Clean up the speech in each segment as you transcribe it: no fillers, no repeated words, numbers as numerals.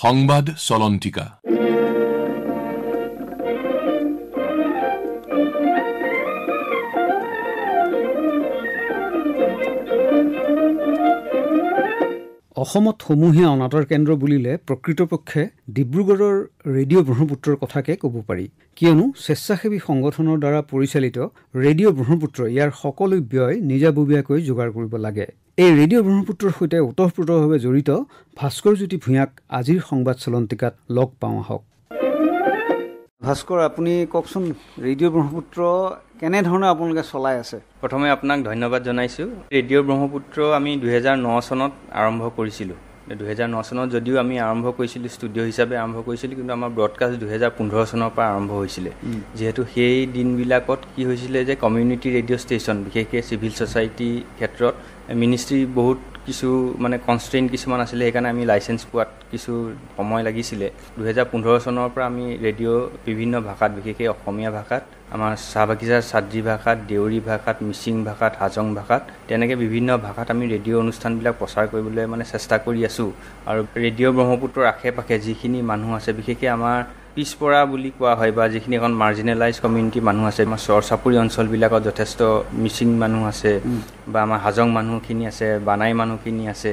সংবাদ চলন্তিকা। অসমত সমূহীয়া অনাতাঁৰ কেন্দ্ৰ বুলিলে প্ৰকৃতপক্ষে ডিব্ৰুগড়ৰ ৰেডিঅ' ব্ৰহ্মপুত্ৰৰ কথাকে ক'ব পাৰি, কিয়নো স্বেচ্ছাসেৱী সংগঠনৰ দ্বাৰা পৰিচালিত ৰেডিঅ' ব্ৰহ্মপুত্ৰ ইয়াৰ সকলো ব্যয় নিজাববীয়াকৈ যোগাৰ কৰিব লাগে। এই ৰেডিঅ' ব্ৰহ্মপুত্ৰৰ সৈতে ওতঃপ্ৰোতভাৱে জড়িত ভাস্কৰ জ্যোতি ভূঞাক আজিৰ সংবাদ চলন্তিকাত লগ পাওঁ আহক। ভাস্কৰ, আপুনি কওকচোন, ৰেডিঅ' ব্ৰহ্মপুত্ৰ কেনেধৰণে আপোনালোকে চলাই আছে? প্ৰথমে আপোনাক ধন্যবাদ জনাইছোঁ। ৰেডিঅ' ব্ৰহ্মপুত্ৰ আমি 2009 চনত আৰম্ভ কৰিছিলোঁ। 2009 চনত যদিও আমি আৰম্ভ কৰিছিলোঁ ষ্টুডিঅ' হিচাপে আৰম্ভ কৰিছিলোঁ, কিন্তু আমাৰ ব্ৰডকাষ্ট 2015 চনৰ পৰা আৰম্ভ হৈছিলে। যিহেতু সেই দিনবিলাকত কি হৈছিলে যে কমিউনিটি ৰেডিঅ' ষ্টেচন, বিশেষকৈ চিভিল ছ'চাইটি ক্ষেত্ৰত মিনিষ্ট্ৰী বহুত কিছু মানে কনষ্ট্ৰেইন কিছুমান আছিলে, সেইকাৰণে আমি লাইচেঞ্চ পোৱাত কিছু সময় লাগিছিলে। 2015 চনৰ পৰা আমি ৰেডিঅ' বিভিন্ন ভাষাত, বিশেষকৈ অসমীয়া ভাষাত, আমাৰ চাহ বাগিচাৰ চাদ্ৰী ভাষাত, দেউৰী ভাষাত, মিচিং ভাষাত, হাজং ভাষাত, তেনেকৈ বিভিন্ন ভাষাত আমি ৰেডিঅ' অনুষ্ঠানবিলাক প্ৰচাৰ কৰিবলৈ মানে চেষ্টা কৰি আছোঁ। আৰু ৰেডিঅ' ব্ৰহ্মপুত্ৰৰ আশে পাশে যিখিনি মানুহ আছে, বিশেষকৈ আমাৰ পিছপৰা বুলি কোৱা হয় বা যিখিনি এখন মাৰ্জিনেলাইজ কমিউনিটি মানুহ আছে, আমাৰ চৰ চাপৰি অঞ্চলবিলাকত যথেষ্ট মিচিং মানুহ আছে বা আমাৰ হাজং মানুহখিনি আছে, বানাই মানুহখিনি আছে,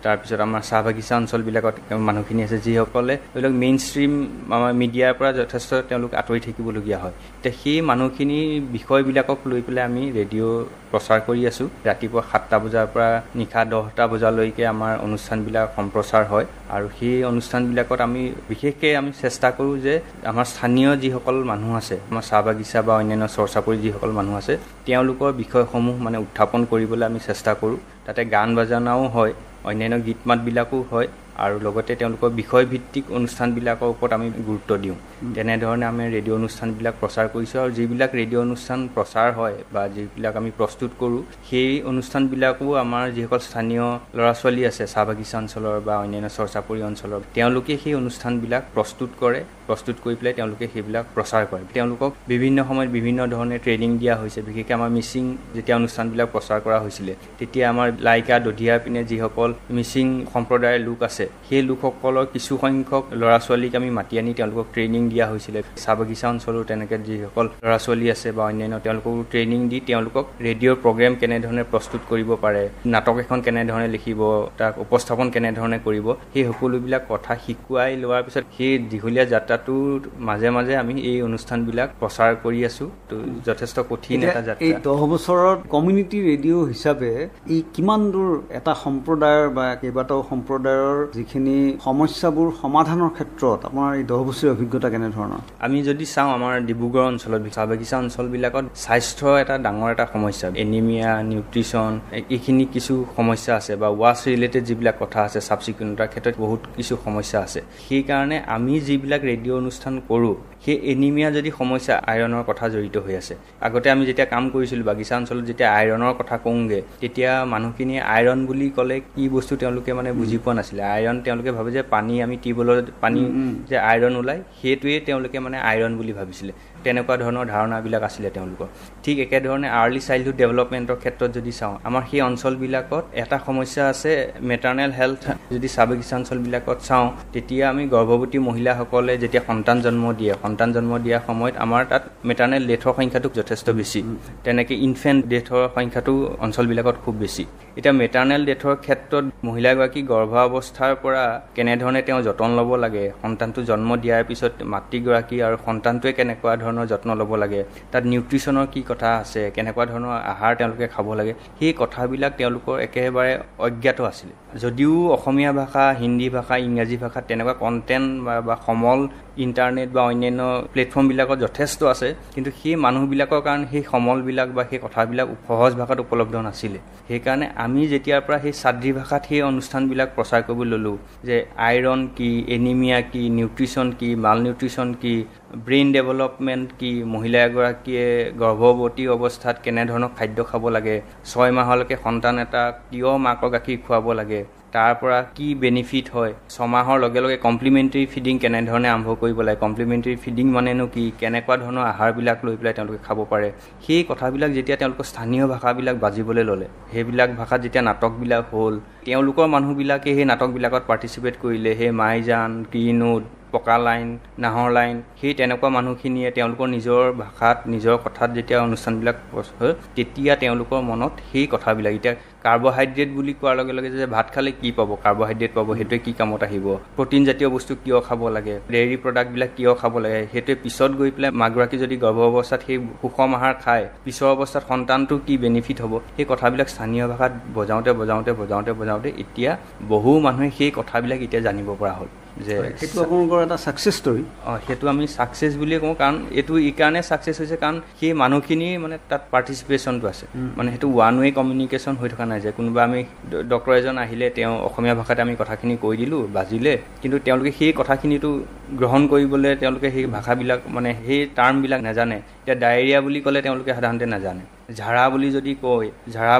তাৰপিছত আমাৰ চাহ বাগিচা অঞ্চলবিলাকত মানুহখিনি আছে, যিসকলে ধৰি লওক মেইন ষ্ট্ৰীম আমাৰ মিডিয়াৰ পৰা যথেষ্ট তেওঁলোক আঁতৰি থাকিবলগীয়া হয়। এতিয়া সেই মানুহখিনি বিষয়বিলাকক লৈ পেলাই আমি ৰেডিঅ' প্ৰচাৰ কৰি আছোঁ। ৰাতিপুৱা 7টা বজাৰ পৰা নিশা 10টা বজালৈকে আমাৰ অনুষ্ঠানবিলাক সম্প্ৰচাৰ হয়। আৰু সেই অনুষ্ঠানবিলাকত আমি বিশেষকৈ আমি চেষ্টা কৰোঁ যে আমাৰ স্থানীয় যিসকল মানুহ আছে, আমাৰ চাহ বাগিচা বা অন্যান্য চৰ চাপৰি যিসকল মানুহ আছে, তেওঁলোকৰ বিষয়সমূহ মানে উত্থাপন কৰিবলৈ আমি চেষ্টা কৰোঁ। তাতে গান বাজানাও হয়, অন্যান্য গীত মাতবিলাকো হয়, আৰু লগতে তেওঁলোকৰ বিষয়ভিত্তিক অনুষ্ঠানবিলাকৰ ওপৰত আমি গুৰুত্ব দিওঁ। তেনেধৰণে আমি ৰেডিঅ' অনুষ্ঠানবিলাক প্ৰচাৰ কৰিছোঁ। আৰু যিবিলাক ৰেডিঅ' অনুষ্ঠান প্ৰচাৰ হয় বা যিবিলাক আমি প্ৰস্তুত কৰোঁ, সেই অনুষ্ঠানবিলাকো আমাৰ যিসকল স্থানীয় ল'ৰা ছোৱালী আছে চাহ বাগিচা অঞ্চলৰ বা অন্যান্য চৰ চাপৰি অঞ্চলৰ, তেওঁলোকে সেই অনুষ্ঠানবিলাক প্ৰস্তুত কৰে, প্ৰস্তুত কৰি পেলাই তেওঁলোকে সেইবিলাক প্ৰচাৰ কৰে। তেওঁলোকক বিভিন্ন সময়ত বিভিন্ন ধৰণে ট্ৰেইনিং দিয়া হৈছে। বিশেষকৈ আমাৰ মিচিং যেতিয়া অনুষ্ঠানবিলাক প্ৰচাৰ কৰা হৈছিলে, তেতিয়া আমাৰ লাইকা দধিয়াৰ পিনে যিসকল মিচিং সম্প্ৰদায়ৰ লোক আছে, সেই লোকসকলৰ কিছু সংখ্যক ল'ৰা ছোৱালীক আমি মাতি আনি তেওঁলোকক ট্ৰেইনিং দিয়া হৈছিলে। চাহ বাগিচা অঞ্চলৰ তেনেকৈ যিসকল ল'ৰা ছোৱালী আছে বা অন্যান্য, তেওঁলোককো ট্ৰেইনিং দি তেওঁলোকক ৰেডিঅ'ৰ প্ৰগ্ৰেম কেনেধৰণে প্ৰস্তুত কৰিব পাৰে, নাটক এখন কেনেধৰণে লিখিব, তাক উপস্থাপন কেনেধৰণে কৰিব, সেই সকলোবিলাক কথা শিকুৱাই লোৱাৰ পিছত সেই দীঘলীয়া যাত্ৰাটোৰ মাজে মাজে আমি এই অনুষ্ঠানবিলাক প্ৰচাৰ কৰি আছোঁ। তো যথেষ্ট কঠিন এটা যাত্ৰা। এই 10 বছৰত কমিউনিটি ৰেডিঅ' হিচাপে ই কিমান দূৰ এটা সম্প্ৰদায়ৰ বা কেইবাটাও সম্প্ৰদায়ৰ যিখিনি সমস্যাবোৰ সমাধানৰ ক্ষেত্ৰত আপোনাৰ এই 10 বছৰীয়া অভিজ্ঞতা কেনেধৰণৰ? আমি যদি চাওঁ, আমাৰ ডিব্ৰুগড় অঞ্চলত চাহ বাগিচা অঞ্চলবিলাকত স্বাস্থ্য এটা ডাঙৰ এটা সমস্যা, এনিমিয়া, নিউট্ৰিশ্যন, এইখিনি কিছু সমস্যা আছে, বা ৱাছ ৰিলেটেড যিবিলাক কথা আছে, চাফ চিকুণতাৰ ক্ষেত্ৰত বহুত কিছু সমস্যা আছে। সেইকাৰণে আমি যিবিলাক ৰেডিঅ' অনুষ্ঠান কৰোঁ, সেই এনিমিয়া যদি সমস্যা, আইৰণৰ কথা জড়িত হৈ আছে। আগতে আমি যেতিয়া কাম কৰিছিলোঁ বাগিচা অঞ্চলত, যেতিয়া আইৰণৰ কথা কওঁগৈ, তেতিয়া মানুহখিনিয়ে আইৰণ বুলি ক'লে কি বস্তু তেওঁলোকে মানে বুজি পোৱা নাছিলে। আইৰণ তেওঁলোকে ভাবে যে পানী, আমি টিউবৱেলৰ পানী যে আইৰণ ওলায়, সেইটোৱে তেওঁলোকে মানে আইৰণ বুলি ভাবিছিলে। তেনেকুৱা ধৰণৰ ধাৰণাবিলাক আছিলে তেওঁলোকৰ। ঠিক একেধৰণে আৰ্লি চাইল্ডহুড ডেভেলপমেণ্টৰ ক্ষেত্ৰত যদি চাওঁ, আমাৰ সেই অঞ্চলবিলাকত এটা সমস্যা আছে, মেটাৰ্নেল হেল্থ। যদি চাহ বাগিচা অঞ্চলবিলাকত চাওঁ, তেতিয়া আমি গৰ্ভৱতী মহিলাসকলে যেতিয়া সন্তান জন্ম দিয়াৰ সময়ত আমাৰ তাত মেটাৰ্নেল ডেথৰ সংখ্যাটো যথেষ্ট বেছি। তেনেকৈ ইনফেণ্ট ডেথৰ সংখ্যাটো অঞ্চলবিলাকত খুব বেছি। এতিয়া মেটাৰ্নেল ডেথৰ ক্ষেত্ৰত মহিলাগৰাকী গৰ্ভাৱস্থাৰ পৰা কেনেধৰণে তেওঁ যতন ল'ব লাগে, সন্তানটো জন্ম দিয়াৰ পিছত মাতৃগৰাকী আৰু সন্তানটোৱে কেনেকুৱা ধৰণৰ যত্ন ল'ব লাগে, তাত নিউট্ৰিশ্যনৰ কি কথা আছে, কেনেকুৱা ধৰণৰ আহাৰ তেওঁলোকে খাব লাগে, সেই কথাবিলাক তেওঁলোকৰ একেবাৰে অজ্ঞাত আছিলে। যদিও অসমীয়া ভাষা, হিন্দী ভাষা, ইংৰাজী ভাষাত তেনেকুৱা কণ্টেণ্ট বা সমল ইণ্টাৰনেট বা অন্যান্য প্লেটফৰ্মবিলাকত যথেষ্ট আছে, কিন্তু সেই মানুহবিলাকৰ কাৰণে সেই সমলবিলাক বা সেই কথাবিলাক সহজ ভাষাত উপলব্ধ নাছিলে। সেইকাৰণে আমি যেতিয়াৰ পৰা সেই চাদ্ৰী ভাষাত সেই অনুষ্ঠানবিলাক প্ৰচাৰ কৰিবলৈ ল'লোঁ, যে আইৰণ কি, এনিমিয়া কি, নিউট্ৰিশ্যন কি, মাল নিউট্ৰিশ্যন কি, ব্ৰেইন ডেভেলপমেণ্ট কি, মহিলা এগৰাকীয়ে গৰ্ভৱতী অৱস্থাত কেনেধৰণৰ খাদ্য খাব লাগে, 6 মাহলৈকে সন্তান এটা কিয় মাকৰ গাখীৰ খুৱাব লাগে, তাৰ পৰা কি বেনিফিট হয়, 6 মাহৰ লগে লগে কমপ্লিমেণ্টাৰী ফিডিং কেনেধৰণে আৰম্ভ কৰিব লাগে, কমপ্লিমেণ্টাৰী ফিডিং মানেনো কি, কেনেকুৱা ধৰণৰ আহাৰবিলাক লৈ পেলাই তেওঁলোকে খাব পাৰে, সেই কথাবিলাক যেতিয়া তেওঁলোকৰ স্থানীয় ভাষাবিলাক বাজিবলৈ ল'লে, সেইবিলাক ভাষাত যেতিয়া নাটকবিলাক হ'ল, তেওঁলোকৰ মানুহবিলাকে সেই নাটকবিলাকত পাৰ্টিচিপেট কৰিলে, সেই মাইজান, কিনোদ, পকা লাইন, নাহৰ লাইন, সেই তেনেকুৱা মানুহখিনিয়ে তেওঁলোকৰ নিজৰ ভাষাত নিজৰ কথাত যেতিয়া অনুষ্ঠানবিলাক হয় তেতিয়া তেওঁলোকৰ মনত সেই কথাবিলাক, এতিয়া কাৰ্বহাইড্ৰেট বুলি কোৱাৰ লগে লগে যে ভাত খালে কি পাব, কাৰ্বহাইড্ৰেট পাব, সেইটোৱে কি কামত আহিব, প্ৰটিন জাতীয় বস্তু কিয় খাব লাগে, ডেইৰী প্ৰডাক্টবিলাক কিয় খাব লাগে, সেইটোৱে পিছত গৈ পেলাই মাকগৰাকী যদি গৰ্ভ অৱস্থাত সেই সুষম আহাৰ খায় পিছৰ অৱস্থাত সন্তানটো কি বেনিফিট হ'ব, সেই কথাবিলাক স্থানীয় ভাষাত বজাওঁতে এতিয়া বহু মানুহে সেই কথাবিলাক এতিয়া জানিব পৰা হ'ল যে সেইটো আপোনালোকৰ এটা ছাকচেছ ষ্টৰী। সেইটো আমি ছাকচেছ বুলিয়ে কওঁ, কাৰণ এইটো এই কাৰণে ছাকচেছ হৈছে কাৰণ সেই মানুহখিনিৰ মানে তাত পাৰ্টিচিপেশ্যনটো আছে, মানে সেইটো ওৱান ৱে কমিউনিকেশ্যন হৈ থকা নাই যে কোনোবা আমি ডক্টৰ এজন আহিলে তেওঁ অসমীয়া ভাষাতে আমি কথাখিনি কৈ দিলোঁ বাজিলে, কিন্তু তেওঁলোকে সেই কথাখিনিতো গ্ৰহণ কৰিবলৈ তেওঁলোকে সেই ভাষাবিলাক মানে সেই টাৰ্মবিলাক নাজানে। এতিয়া ডায়েৰিয়া বুলি ক'লে তেওঁলোকে সাধাৰণতে নাজানে, ঝাৰা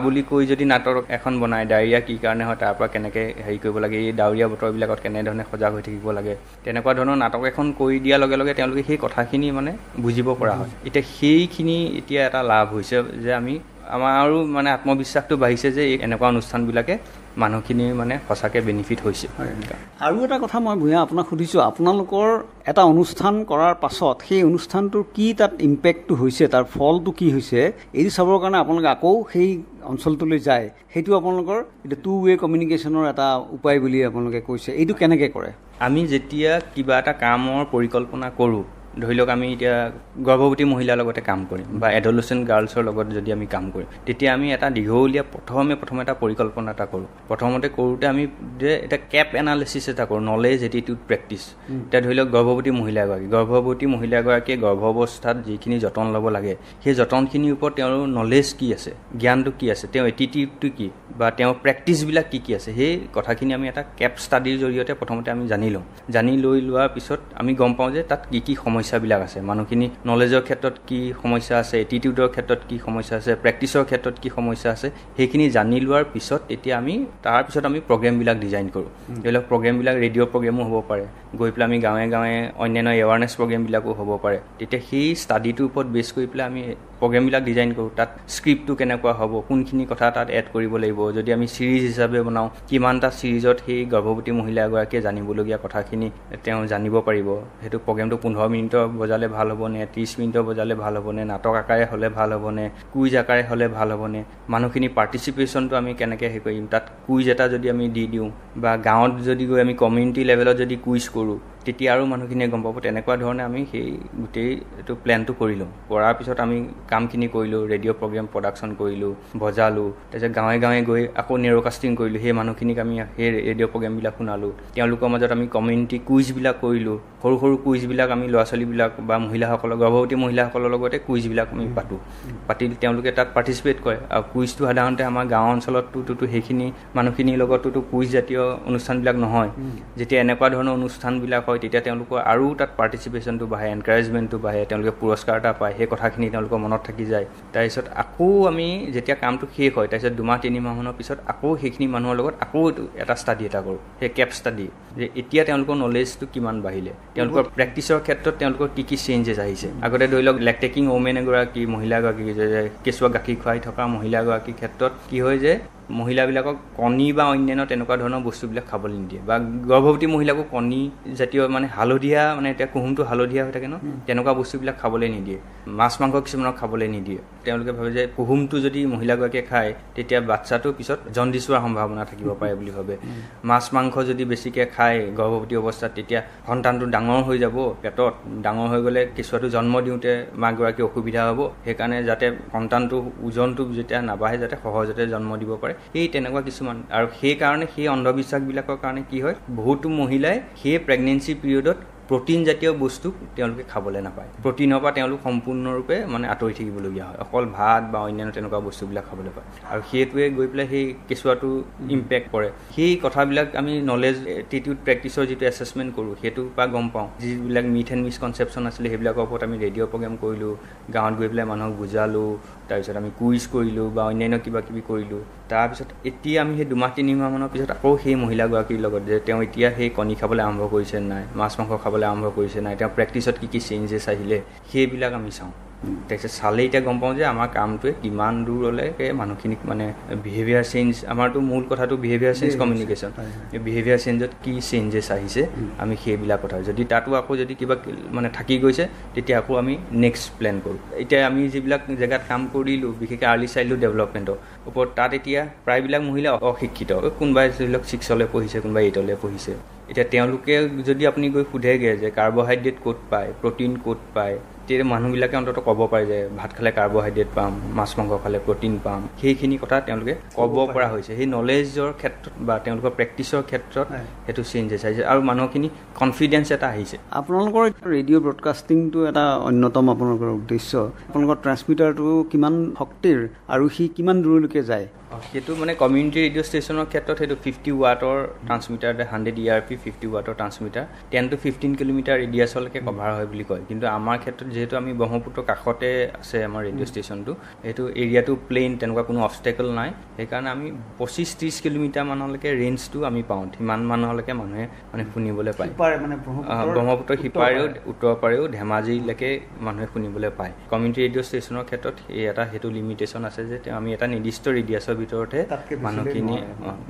বুলি কৈ যদি নাটক এখন বনায় ডায়েৰিয়া কি কাৰণে হয়, তাৰ পৰা কেনেকৈ হেৰি কৰিব লাগে, এই ডাৱৰীয়া বতৰবিলাকত কেনেধৰণে সজাগ হৈ থাকিব লাগে, তেনেকুৱা ধৰণৰ নাটক এখন কৰি দিয়াৰ লগে লগে তেওঁলোকে সেই কথাখিনি মানে বুজিব পৰা হয়। এতিয়া সেইখিনি এতিয়া এটা লাভ হৈছে যে আমাৰো মানে আত্মবিশ্বাসটো বাঢ়িছে যে এনেকুৱা অনুষ্ঠানবিলাকে মানুহখিনিৰ মানে সঁচাকৈ বেনিফিট হৈছে। আৰু এটা কথা মই ভূঞা আপোনাক সুধিছোঁ, আপোনালোকৰ এটা অনুষ্ঠান কৰাৰ পাছত সেই অনুষ্ঠানটোৰ কি তাত ইম্পেক্টটো হৈছে, তাৰ ফলটো কি হৈছে, এইটো চাবৰ কাৰণে আপোনালোকে আকৌ সেই অঞ্চলটোলৈ যায়, সেইটো আপোনালোকৰ এইটো টু ৱে কমিউনিকেশ্যনৰ এটা উপায় বুলি আপোনালোকে কৈছে, এইটো কেনেকৈ কৰে? আমি যেতিয়া কিবা এটা কামৰ পৰিকল্পনা কৰোঁ, ধৰি লওক আমি এতিয়া গৰ্ভৱতী মহিলাৰ লগতে কাম কৰিম বা এডলচেণ্ট গাৰ্লছৰ লগত যদি আমি কাম কৰিম, তেতিয়া আমি এটা দীঘলীয়া প্ৰথমে এটা পৰিকল্পনা এটা কৰোঁ। প্ৰথমতে কৰোঁতে আমি যে এটা কেপ এনালিচিছ এটা কৰোঁ, নলেজ এটিটিউড প্ৰেক্টিচ। এতিয়া ধৰি লওক গৰ্ভৱতী মহিলাগৰাকীয়ে গৰ্ভ অৱস্থাত যিখিনি যতন ল'ব লাগে সেই যতনখিনিৰ ওপৰত তেওঁৰ নলেজ কি আছে, জ্ঞানটো কি আছে, তেওঁৰ এটিটিউডটো কি বা তেওঁৰ প্ৰেক্টিচবিলাক কি আছে, সেই কথাখিনি আমি এটা কেপ ষ্টাডিৰ জৰিয়তে প্ৰথমতে আমি জানি লোৱাৰ পিছত আমি গম পাওঁ যে তাত কি সমস্যাবিলাক আছে, মানুহখিনি নলেজৰ ক্ষেত্ৰত কি সমস্যা আছে, এটিটিউডৰ ক্ষেত্ৰত কি সমস্যা আছে, প্ৰেক্টিচৰ ক্ষেত্ৰত কি সমস্যা আছে, সেইখিনি জানি লোৱাৰ পিছত এতিয়া তাৰপিছত আমি প্ৰগ্ৰেমবিলাক ডিজাইন কৰোঁ। ধৰি লওক প্ৰগ্ৰেমবিলাক ৰেডিঅ' প্ৰগ্ৰেমো হ'ব পাৰে, গৈ পেলাই আমি গাঁৱে গাঁৱে অন্যান্য এৱাৰনেছ প্ৰগ্ৰেমবিলাকো হ'ব পাৰে। তেতিয়া সেই ষ্টাডিটোৰ ওপৰত বেছ কৰি পেলাই আমি প্ৰগ্ৰেমবিলাক ডিজাইন কৰোঁ। তাত স্ক্ৰিপ্টটো কেনেকুৱা হ'ব, কোনখিনি কথা তাত এড কৰিব লাগিব, যদি আমি ছিৰিজ হিচাপে বনাওঁ কিমানটা ছিৰিজত সেই গৰ্ভৱতী মহিলা এগৰাকীয়ে জানিবলগীয়া কথাখিনি তেওঁ জানিব পাৰিব, সেইটো প্ৰগ্ৰেমটো 15 মিনিটৰ বজালে ভাল হ'বনে, 30 মিনিটৰ বজালে ভাল হ'বনে, নাটক আকাৰে হ'লে ভাল হ'বনে, কুইজ আকাৰে হ'লে ভাল হ'বনে, মানুহখিনি পাৰ্টিচিপেশ্যনটো আমি কেনেকৈ হেৰি কৰিম, তাত কুইজ এটা যদি আমি দি দিওঁ বা গাঁৱত যদি গৈ আমি কমিউনিটি লেভেলত যদি কুইজ কৰোঁ তেতিয়া আৰু মানুহখিনিয়ে গম পাব। তেনেকুৱা ধৰণে আমি সেই গোটেই এইটো প্লেনটো কৰিলোঁ। কৰাৰ পিছত আমি কামখিনি কৰিলোঁ, ৰেডিঅ' প্ৰগ্ৰেম প্ৰডাকশ্যন কৰিলোঁ, বজালোঁ, তাৰপিছত গাঁৱে গাঁৱে গৈ আকৌ নেৰ'কাষ্টিং কৰিলোঁ, সেই মানুহখিনিক আমি সেই ৰেডিঅ' প্ৰগ্ৰেমবিলাক শুনালোঁ, তেওঁলোকৰ মাজত আমি কমিউনিটি কুইজবিলাক কৰিলোঁ, সৰু কুইজবিলাক আমি ল'ৰা ছোৱালীবিলাক বা গৰ্ভৱতী মহিলাসকলৰ লগতে কুইজবিলাক আমি পাতি তেওঁলোকে তাত পাৰ্টিচিপেট কৰে। আৰু কুইজটো সাধাৰণতে আমাৰ গাঁও অঞ্চলততো সেইখিনি মানুহখিনিৰ লগততো কুইজ জাতীয় অনুষ্ঠানবিলাক নহয়। যেতিয়া এনেকুৱা ধৰণৰ অনুষ্ঠানবিলাক হয় তেতিয়া তেওঁলোকৰ আৰু তাত পাৰ্টিচিপেশ্যনটো বাঢ়ে, এনকাৰেজমেণ্টটো বাঢ়ে, তেওঁলোকে পুৰস্কাৰ এটা পায়, সেই কথাখিনি তেওঁলোকৰ মনত থাকি যায়। তাৰপিছত আকৌ আমি যেতিয়া কামটো শেষ হয় তাৰপিছত 2-3 মাহমানৰ পিছত আকৌ সেইখিনি মানুহৰ লগত আকৌ এটা ষ্টাডি এটা কৰোঁ, সেই কেপ ষ্টাডি, যে এতিয়া তেওঁলোকৰ নলেজটো কিমান বাঢ়িলে, তেওঁলোকৰ প্ৰেক্টিচৰ ক্ষেত্ৰত তেওঁলোকৰ কি চেঞ্জেছ আহিছে। আগতে ধৰি লওক লেক্টেকিং ওমেন এগৰাকী মহিলাগৰাকী যে কেঁচুৱা গাখীৰ খুৱাই থকা মহিলাগৰাকীৰ ক্ষেত্ৰত কি হয় যে মহিলাবিলাকক কণী বা অন্যান্য তেনেকুৱা ধৰণৰ বস্তুবিলাক খাবলৈ নিদিয়ে, বা গৰ্ভৱতী মহিলাকো কণী জাতীয় মানে হালধীয়া, মানে এতিয়া কুহুমটো হালধীয়া হৈ থাকে ন, তেনেকুৱা বস্তুবিলাক খাবলৈ নিদিয়ে, মাছ মাংস কিছুমানক খাবলৈ নিদিয়ে। তেওঁলোকে ভাবে যে কুহুমটো যদি মহিলাগৰাকীয়ে খায় তেতিয়া বাচ্চাটো পিছত জণ্ডিছ হোৱাৰ সম্ভাৱনা থাকিব পাৰে বুলি ভাবে। মাছ মাংস যদি বেছিকৈ খায় গৰ্ভৱতী অৱস্থাত তেতিয়া সন্তানটো ডাঙৰ হৈ যাব, পেটত ডাঙৰ হৈ গ'লে কেঁচুৱাটো জন্ম দিওঁতে মাকগৰাকীৰ অসুবিধা হ'ব, সেইকাৰণে যাতে সন্তানটো ওজনটো যেতিয়া নাবাঢ়ে যাতে সহজতে জন্ম দিব পাৰে, সেই তেনেকুৱা কিছুমান। আৰু সেইকাৰণে সেই অন্ধবিশ্বাসবিলাকৰ কাৰণে কি হয়, বহুতো মহিলাই সেই প্ৰেগনেঞ্চি পিৰিয়ডত প্ৰটিন জাতীয় বস্তু তেওঁলোকে খাবলৈ নাপায়, প্ৰটিনৰ পৰা তেওঁলোক সম্পূৰ্ণৰূপে মানে আঁতৰি থাকিবলগীয়া হয়, অকল ভাত বা অন্যান্য তেনেকুৱা বস্তুবিলাক খাবলৈ পায়। আৰু সেইটোৱে গৈ পেলাই সেই কেঁচুৱাটো ইম্পেক্ট কৰে। সেই কথাবিলাক আমি নলেজ এটিটিউড প্ৰেক্টিচৰ যিটো এছেছমেণ্ট কৰোঁ সেইটোৰ পৰা গম পাওঁ। যিবিলাক মিথ এণ্ড মিছকনচেপশ্যন আছিলে সেইবিলাকৰ ওপৰত আমি ৰেডিঅ' প্ৰগ্ৰেম কৰিলোঁ, গাঁৱত গৈ পেলাই মানুহক বুজালোঁ, তাৰপিছত আমি কুইজ কৰিলোঁ বা অন্যান্য কিবা কিবি কৰিলোঁ। তাৰপিছত এতিয়া আমি সেই 2-3 মাহমানৰ পিছত আকৌ সেই মহিলাগৰাকীৰ লগত যে তেওঁ এতিয়া সেই কণী খাবলৈ আৰম্ভ কৰিছে নাই, মাছ মাংস খাবলৈ আৰম্ভ কৰিছে নাই, তেওঁ প্ৰেক্টিচত কি চেঞ্জেছ আহিলে, সেইবিলাক আমি চাওঁ। তাৰপিছত চালে এতিয়া গম পাওঁ যে আমাৰ কামটোৱে কিমান দূৰলৈকে মানুহখিনিক মানে বিহেভিয়াৰ চেঞ্জ, আমাৰতো মূল কথাটো বিহেভিয়াৰ চেঞ্জ কমিউনিকেশ্যন, বিহেভিয়াৰ চেঞ্জত কি চেঞ্জেছ আহিছে আমি সেইবিলাক কথা, যদি তাতো আকৌ যদি কিবা মানে থাকি গৈছে তেতিয়া আকৌ আমি নেক্সট প্লেন কৰোঁ। এতিয়া আমি যিবিলাক জেগাত কাম কৰিলোঁ বিশেষকৈ আৰ্লি চাইল্ডহুড ডেভেলপমেণ্টৰ ওপৰত, তাত এতিয়া প্ৰায়বিলাক মহিলা অশিক্ষিত, কোনোবাই ধৰি লওক 6লৈ পঢ়িছে, কোনোবাই 8লৈ পঢ়িছে। এতিয়া তেওঁলোকে যদি আপুনি গৈ সোধেগৈ যে কাৰ্বহাইড্ৰেট ক'ত পায়, প্ৰটিন ক'ত পায়, তেতিয়া মানুহবিলাকে অন্ততঃ ক'ব পাৰে যে ভাত খালে কাৰ্বহাইড্ৰেট পাম, মাছ মাংস খালে প্ৰটিন পাম, সেইখিনি কথা তেওঁলোকে ক'ব পৰা হৈছে। সেই নলেজৰ ক্ষেত্ৰত বা তেওঁলোকৰ প্ৰেক্টিচৰ ক্ষেত্ৰত সেইটো চেঞ্জেছ আহিছে আৰু মানুহখিনি কনফিডেঞ্চ এটা আহিছে। আপোনালোকৰ ৰেডিঅ' ব্ৰডকাষ্টিংটো এটা অন্যতম আপোনালোকৰ উদ্দেশ্য। আপোনালোকৰ ট্ৰান্সমিটাৰটো কিমান শক্তিৰ আৰু সি কিমান দূৰলৈকে যায়? সেইটো মানে কমিউনিটি ৰেডিঅ' ষ্টেচনৰ ক্ষেত্ৰত সেইটো 50 ৱাটৰ ট্ৰান্সমিটাৰ, 100 ERP 50 ৱাটৰ ট্ৰান্সমিটাৰ 10 to 15 কিলোমিটাৰ ৰেডিয়াছলৈকে কভাৰ হয় বুলি কয়। কিন্তু আমাৰ ক্ষেত্ৰত যিহেতু আমি ব্ৰহ্মপুত্ৰৰ কাষতে আছে আমাৰ ৰেডিঅ' ষ্টেচনটো, সেইটো এৰিয়াটো প্লেইন, তেনেকুৱা কোনো অবষ্টেকল নাই, সেইকাৰণে আমি 25-30 কিলোমিটাৰ মানলৈকে ৰেঞ্জটো আমি পাওঁ, সিমান মানুহলৈকে মানুহে মানে শুনিবলৈ পায়। ব্ৰহ্মপুত্ৰৰ সিপাৰেও উত্তৰ পাৰেও ধেমাজিলৈকে মানুহে শুনিবলৈ পায়। কমিউনিটি ৰেডিঅ' ষ্টেচনৰ ক্ষেত্ৰত সেইটো লিমিটেশ্যন আছে যে আমি এটা নিৰ্দিষ্ট ৰেডিয়াছৰ ভিতৰতে মানুহখিনি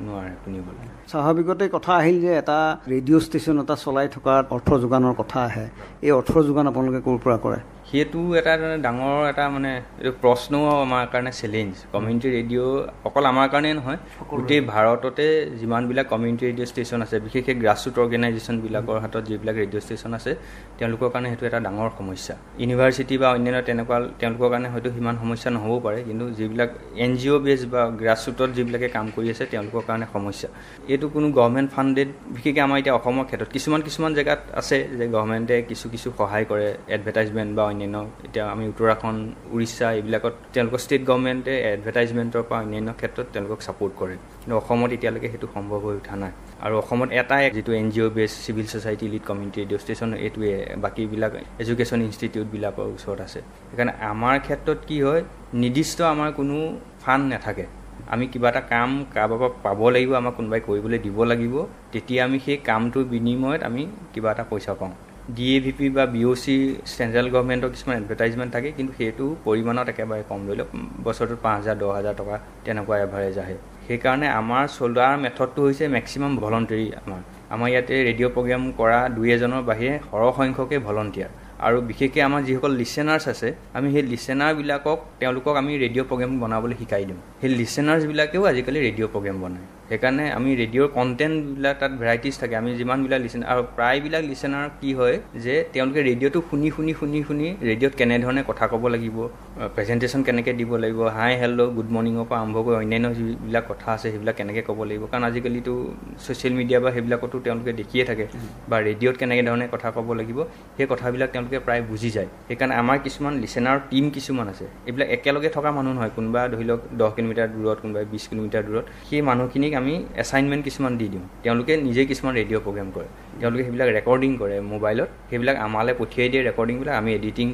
নোৱাৰে শুনিবলৈ। স্বাভাৱিকতে কথা আহিল যে এটা ৰেডিঅ' ষ্টেচন এটা চলাই থকাত অৰ্থ যোগানৰ কথা আহে। এই অৰ্থ যোগান আপোনালোকে ক'ৰ পৰা কৰে? সেইটো এটা ডাঙৰ এটা মানে এইটো প্ৰশ্নও আমাৰ কাৰণে চেলেঞ্জ। কমিউনিটি ৰেডিঅ' অকল আমাৰ কাৰণেই নহয়, গোটেই ভাৰততে যিমানবিলাক কমিউনিটি ৰেডিঅ' ষ্টেচন আছে, বিশেষকৈ গ্ৰাছৰুট অৰ্গেনাইজেশ্যনবিলাকৰ হাতত যিবিলাক ৰেডিঅ' ষ্টেচন আছে, তেওঁলোকৰ কাৰণে সেইটো এটা ডাঙৰ সমস্যা। ইউনিভাৰ্চিটি বা অন্যান্য তেনেকুৱা তেওঁলোকৰ কাৰণে হয়তো সিমান সমস্যা নহ'বও পাৰে, কিন্তু যিবিলাক NGO বেছ বা গ্ৰাছৰুটত যিবিলাকে কাম কৰি আছে তেওঁলোকৰ কাৰণে সমস্যা। এইটো কোনো গভৰ্ণমেণ্ট ফাণ্ডেড, বিশেষকৈ আমাৰ এতিয়া অসমৰ ক্ষেত্ৰত কিছুমান জেগাত আছে যে গভৰ্ণমেণ্টে কিছু সহায় কৰে, এডভাৰটাইজমেণ্ট বা অন্যান্য। এতিয়া আমি উত্তৰাখণ্ড, উৰিষ্যা এইবিলাকত তেওঁলোকৰ ষ্টেট গভৰ্ণমেণ্টে এডভাৰটাইজমেণ্টৰ পৰা অন্যান্য ক্ষেত্ৰত তেওঁলোকক ছাপোৰ্ট কৰে, কিন্তু অসমত এতিয়ালৈকে সেইটো সম্ভৱ হৈ উঠা নাই। আৰু অসমত এটাই যিটো NGO বেছ civil society lead community radio' station, এইটোৱে বাকীবিলাক এডুকেশ্যন ইনষ্টিটিউটবিলাকৰ ওচৰত আছে। সেইকাৰণে আমাৰ ক্ষেত্ৰত কি হয়, নিৰ্দিষ্ট আমাৰ কোনো ফাণ্ড নাথাকে। আমি কিবা এটা কাম কাৰোবাৰ পৰা পাব লাগিব, আমাক কোনোবাই কৰিবলৈ দিব লাগিব, তেতিয়া আমি সেই কামটোৰ বিনিময়ত আমি কিবা এটা পইচা পাওঁ। DAVP বা BOC চেণ্ট্ৰেল গভৰ্ণমেণ্টৰ কিছুমান এডভাৰটাইজমেণ্ট থাকে, কিন্তু সেইটো পৰিমাণত একেবাৰে কম, ধৰি লওক বছৰটোত 5,000-10,000 টকা তেনেকুৱা এভাৰেজ আহে। সেইকাৰণে আমাৰ চলোৱাৰ মেথডটো হৈছে মেক্সিমাম ভলণ্টেৰী। আমাৰ ইয়াতে ৰেডিঅ' প্ৰগ্ৰেম কৰা 2-এজনৰ বাহিৰে সৰহসংখ্যকে ভলণ্টিয়াৰ, আৰু বিশেষকৈ আমাৰ যিসকল লিচেনাৰ্ছ আছে, আমি সেই লিচেনাৰবিলাকক তেওঁলোকক আমি ৰেডিঅ' প্ৰগ্ৰেম বনাবলৈ শিকাই দিওঁ। সেই লিচেনাৰ্ছবিলাকেও আজিকালি ৰেডিঅ' প্ৰগ্ৰেম বনায়। সেইকাৰণে আমি ৰেডিঅ'ৰ কণ্টেণ্টবিলাক তাত ভেৰাইটিজ থাকে। আমি যিমানবিলাক লিচেনাৰ, আৰু প্ৰায়বিলাক লিচেনাৰ কি হয় যে তেওঁলোকে ৰেডিঅ'টো শুনি ৰেডিঅ'ত কেনেধৰণে কথা ক'ব লাগিব, প্ৰেজেণ্টেশ্যন কেনেকৈ দিব লাগিব, হাই হেল্ল' গুড মৰ্ণিঙৰ পৰা আৰম্ভ কৰি অন্যান্য যিবিলাক কথা আছে সেইবিলাক কেনেকৈ ক'ব লাগিব, কাৰণ আজিকালিতো ছ'চিয়েল মিডিয়া বা সেইবিলাকতো তেওঁলোকে দেখিয়ে থাকে, বা ৰেডিঅ'ত কেনেকৈ ধৰণে কথা ক'ব লাগিব সেই কথাবিলাক তেওঁলোকে প্ৰায় বুজি যায়। সেইকাৰণে আমাৰ কিছুমান লিচেনাৰ টীম কিছুমান আছে, এইবিলাক একেলগে থকা মানুহ নহয়, কোনোবা ধৰি লওক 10 কিলোমিটাৰ দূৰত, কোনোবাই 20 কিলোমিটাৰ দূৰত। সেই মানুহখিনিক আমি এছাইনমেণ্ট কিছুমান দি দিওঁ, তেওঁলোকে নিজেই কিছুমান ৰেডিঅ' প্ৰগ্ৰেম কৰে, তেওঁলোকে সেইবিলাক ৰেকৰ্ডিং কৰে মোবাইলত, সেইবিলাক আমালৈ পঠিয়াই দিয়ে ৰেকৰ্ডিংবিলাক, আমি এডিটিং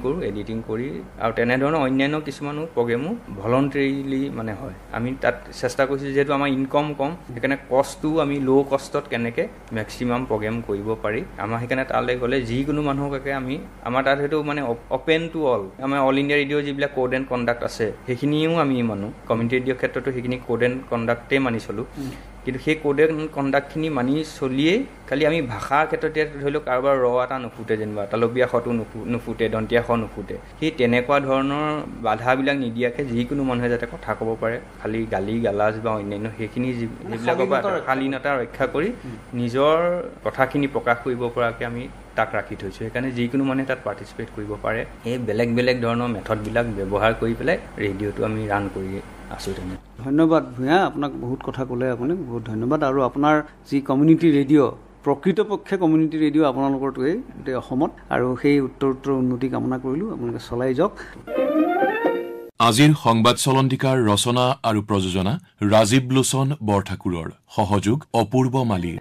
কৰি আৰু তেনেধৰণৰ অন্যান্য কিছুমানো প্ৰগ্ৰেমো ভলণ্টেৰিলি মানে হয়। আমি তাত চেষ্টা কৰিছোঁ, যিহেতু আমাৰ ইনকম কম, সেইকাৰণে কষ্টটো আমি ল' কষ্টত কেনেকৈ মেক্সিমাম প্ৰগ্ৰেম কৰিব পাৰি, আমাৰ সেইকাৰণে তালৈ গ'লে যিকোনো মানুহকে আমাৰ তাত সেইটো মানে অপেন টু অল, আমাৰ অল ইণ্ডিয়া ৰেডিঅ'ৰ যিবিলাক কোড এণ্ড কণ্ডাক্ট আছে সেইখিনিও আমি মানো। কমিউনিটি ৰেডিঅ'ৰ ক্ষেত্ৰতো সেইখিনি কোড এণ্ড কণ্ডাক্টেই মানি চলোঁ, কিন্তু সেই কোড এণ্ড কণ্ডাক্টখিনি মানি চলিয়েই খালি আমি ভাষাৰ ক্ষেত্ৰতে ধৰি লওক কাৰোবাৰ এটা নুফুটে, যেনিবা তালবীয়া শটো নুফুটে, দন্তীয়া শ নুফুটে, সেই তেনেকুৱা ধৰণৰ বাধাবিলাক নিদিয়াকৈ যিকোনো মানুহে যাতে কথা ক'ব পাৰে, খালি গালি গালাজ বা অন্যান্য সেইখিনি যিবিলাকৰ পৰা শালীনতা ৰক্ষা কৰি নিজৰ কথাখিনি প্ৰকাশ কৰিব পৰাকৈ আমি তাক ৰাখি থৈছোঁ। সেইকাৰণে যিকোনো মানুহে তাত পাৰ্টিচিপেট কৰিব পাৰে। এই বেলেগ ধৰণৰ মেথডবিলাক ব্যৱহাৰ কৰি পেলাই ৰেডিঅ'টো আমি ৰান কৰি আছোঁ। ধন্যবাদ ভূঞা, আপোনাক বহুত কথা ক'লে, আপুনি বহুত ধন্যবাদ। আৰু আপোনাৰ যি কমিউনিটি ৰেডিঅ', প্ৰকৃতপক্ষে কমিউনিটি ৰেডিঅ' আপোনালোকৰটোৱেই গোটেই অসমত, আৰু সেই উত্তৰোত্তৰ উন্নতি কামনা কৰিলোঁ। আপোনালোকে চলাই যাওক। আজিৰ সংবাদ চলন্তিকাৰ ৰচনা আৰু প্ৰযোজনা ৰাজীৱ লোচন বৰঠাকুৰৰ, সহযোগ অপূৰ্ব মালিৰ।